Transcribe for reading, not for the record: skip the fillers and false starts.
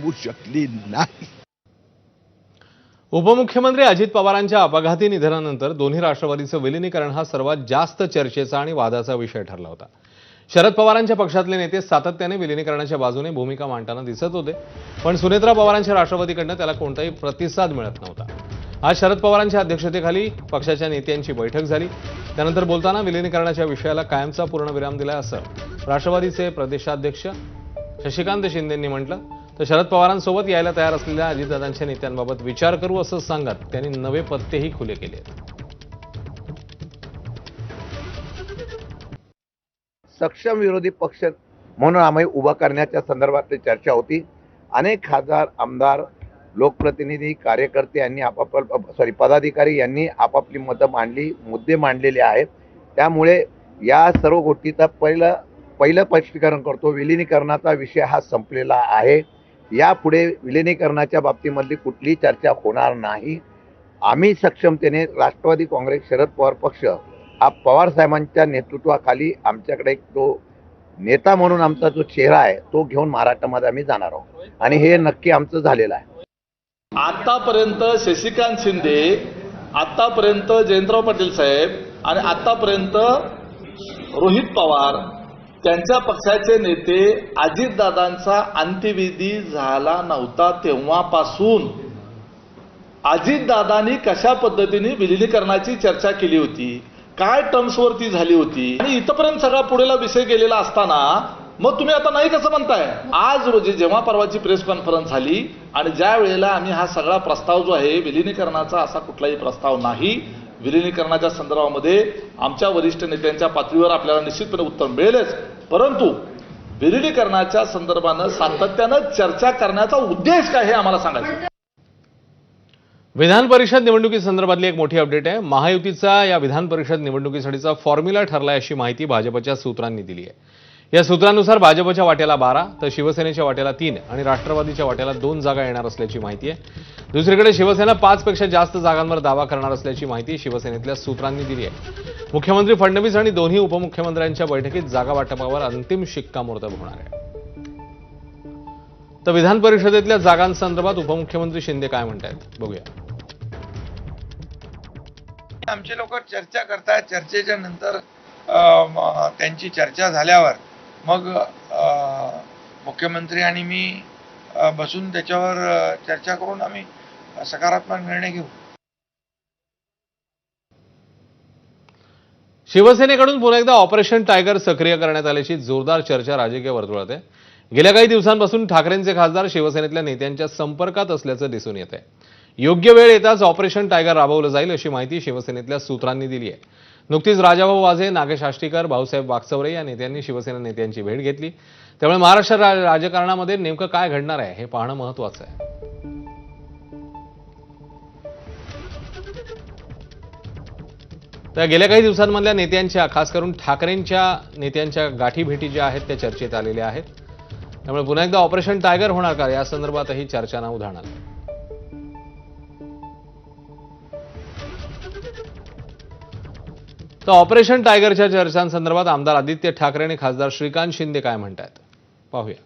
होऊ शकली नाही। उपमुख्यमंत्री अजित पवारांच्या अपघाती निधनानंतर दोन्ही राष्ट्रवादीचं विलीनीकरण हा सर्वात जास्त चर्चेचा आणि वादाचा विषय ठरला होता। शरद पवारांच्या पक्षातले नेते सातत्याने विलीनीकरणाच्या बाजूने भूमिका मांडताना दिसत होते, पण सुनेत्रा पवारांच्या राष्ट्रवादीकडनं त्याला कोणताही प्रतिसाद मिळत नव्हता। आज शरद पवारांच्या अध्यक्षतेखाली पक्षाच्या नेत्यांची बैठक झाली। त्यानंतर बोलताना विलीनीकरणाच्या विषयाला कायमचा पूर्णविराम दिला असं राष्ट्रवादीचे प्रदेशाध्यक्ष शशिकांत शिंदेंनी म्हटलं। तर शरद पवारांसोबत यायला तयार असलेल्या अजितदादांच्या नेत्यांबाबत विचार करू असं सांगत त्यांनी नवे पत्तेही खुले केले। सक्षम विरोधी पक्ष म्हणून आम्ही उभा करण्याच्या संदर्भात चर्चा होती। अनेक खासदार, आमदार, लोकप्रतिनिधी, कार्यकर्ते यांनी पदाधिकारी यांनी आपापली मतं मांडली, मुद्दे मांडलेले आहेत। त्यामुळे या सर्व गोष्टीचा पहिलं स्पष्टीकरण करतो, विलीनीकरणाचा विषय हा संपलेला आहे। यापुढे विलीनीकरणाच्या बाबतीमधली कुठलीही चर्चा होणार नाही। आम्ही सक्षमतेने राष्ट्रवादी काँग्रेस शरद पवार पक्ष हा पवार साहेबांच्या नेतृत्वाखाली आमच्याकडे तो नेता म्हणून आमचा जो चेहरा आहे तो घेऊन महाराष्ट्रामध्ये आम्ही जाणार आहोत आणि हे नक्की आमचं झालेलं आहे। आतापर्यंत शशिकांत शिंदे, आतापर्यंत जयंतराव पाटील साहेब आणि आतापर्यंत रोहित पवार त्यांच्या पक्षाचे नेते अजितदादांचा अंत्यविधी झाला नव्हता तेव्हापासून अजितदादांनी कशा पद्धतीने विलीनीकरणाची चर्चा केली होती, काय टर्म्सवरती झाली होती आणि इथपर्यंत सगळा पुढेला विषय गेलेला असताना मग तुम्ही आता नाही कसं म्हणताय। आज रोजी जेव्हा परवाची प्रेस कॉन्फरन्स झाली आणि ज्या वेळेला आम्ही हा सगळा प्रस्ताव जो आहे विलीनीकरणाचा असा कुठलाही प्रस्ताव नाही, विलीनीकरणाच्या संदर्भामध्ये आमच्या वरिष्ठ नेत्यांच्या पातळीवर आपल्याला निश्चितपणे उत्तर मिळेलच, परंतु विलीनीकरणाच्या संदर्भानं सातत्यानं चर्चा करण्याचा उद्देश काय हे आम्हाला सांगायचं। विधान परिषद निवडणुकीसंदर्भातली एक मोठी अपडेट आहे। महायुतीचा या विधान परिषद निवडणुकीसाठीचा फॉर्म्युला ठरलाय अशी माहिती भाजपच्या सूत्रांनी दिली आहे। या सूत्रांनुसार भाजपच्या वाट्याला 12 तर शिवसेनेच्या वाट्याला 3 आणि राष्ट्रवादीच्या वाट्याला 2 जागा येणार असल्याची माहिती आहे। दुसरीकडे शिवसेना 5 पेक्षा जास्त जागांवर दावा करणार असल्याची माहिती शिवसेनेतल्या सूत्रांनी दिली आहे। मुख्यमंत्री फडणवीस आणि दोन्ही उपमुख्यमंत्र्यांच्या बैठकीत जागा वाटपावर अंतिम शिक्कामोर्तब होणार आहे। तर विधान परिषदेतल्या जागांसंदर्भात उपमुख्यमंत्री शिंदे काय म्हणतायत बघूया। आमचे लोक चर्चा करतात, चर्चेच्या नंतर त्यांची चर्चा झाल्यावर मग मुख्यमंत्री आणि मी बसून त्याच्यावर चर्चा करून आम्ही सकारात्मक निर्णय घेऊ। शिवसेनेकडून पुन्हा एकदा ऑपरेशन टायगर सक्रिय करण्यात आल्याची जोरदार चर्चा राजकीय वर्तुळात आहे। गेल्या काही दिवसांपासून ठाकरेंचे खासदार शिवसेनेतल्या नेत्यांच्या संपर्कात असल्याचं दिसून येत आहे। योग्य वेळ येताच ऑपरेशन टायगर राबवलं जाईल अशी माहिती शिवसेनेतल्या सूत्रांनी दिली आहे। नुकतीच राजाभाऊ वाजे, नागेश आष्टीकर, भाऊसाहेब वाकचौरे या नेत्यांनी शिवसेना नेत्यांची भेट घेतली। त्यामुळे महाराष्ट्र राजकारणामध्ये नेमकं काय घडणार आहे हे पाहणं महत्त्वाचं आहे। तर गेल्या काही दिवसांमधल्या नेत्यांच्या, खास करून ठाकरेंच्या नेत्यांच्या गाठीभेटी ज्या आहेत त्या चर्चेत आलेल्या आहेत। त्यामुळे पुन्हा एकदा ऑपरेशन टायगर होणार का या संदर्भातही चर्चांना उधाण आलं। तर ऑपरेशन टायगरच्या चर्चांसंदर्भात आमदार आदित्य ठाकरे आणि खासदार श्रीकांत शिंदे काय म्हणतात पाहूया।